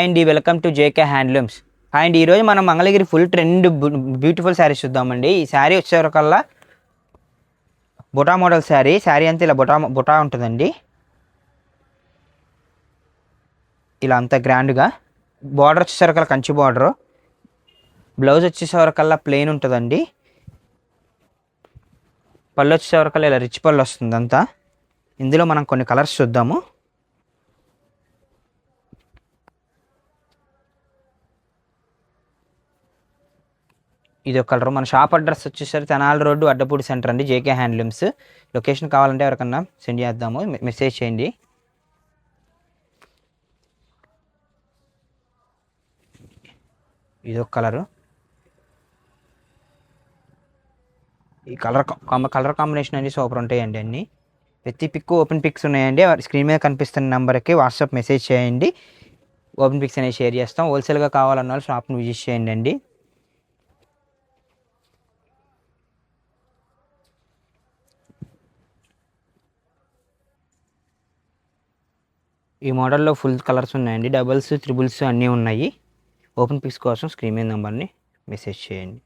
And welcome to JK handlooms. And ఈరోజు మనం Mangalagiri full trend beautiful saris చూద్దామండి. ఈ శారీ వచ్చేవరకల్లా బుటా మోడల్ శారీ అంతా ఇలా బుటా ఉంటుందండి. ఇలా అంతా గ్రాండ్గా బార్డర్ వచ్చేసరికల్లా కంచి బార్డరు, బ్లౌజ్ వచ్చేసరికల్లా ప్లెయిన్ ఉంటుందండి. పళ్ళు వచ్చేసరికల్లా ఇలా రిచ్ పళ్ళు వస్తుంది అంతా. ఇందులో మనం కొన్ని కలర్స్ చూద్దాము. ఇది ఒక కలర్. మన షాప్ అడ్రస్ వచ్చేసరికి తెనాలి రోడ్డు అడ్డపూడి సెంటర్ అండి, జేకే హ్యాండ్లూమ్స్. లొకేషన్ కావాలంటే ఎవరికన్నా సెండ్ చేద్దాము, మెసేజ్ చేయండి. ఇది ఒక కలరు. ఈ కలర్ కాంబినేషన్ అన్ని సూపర్ ఉంటాయండి. అన్ని ప్రతి పిక్ ఓపెన్ పిక్స్ ఉన్నాయండి. స్క్రీన్ మీద కనిపిస్తున్న నెంబర్కి వాట్సాప్ మెసేజ్ చేయండి. ఓపెన్ పిక్స్ అనేవి షేర్ చేస్తాం. హోల్సేల్గా కావాలన్న వాళ్ళు షాప్ని విజిట్ చేయండి అండి. ఈ మోడల్లో ఫుల్ కలర్స్ ఉన్నాయండి. డబల్స్, త్రిబుల్స్ అన్నీ ఉన్నాయి. ఓపెన్ పిక్స్ కోసం స్క్రీన్ మీద నెంబర్ని మెసేజ్ చేయండి.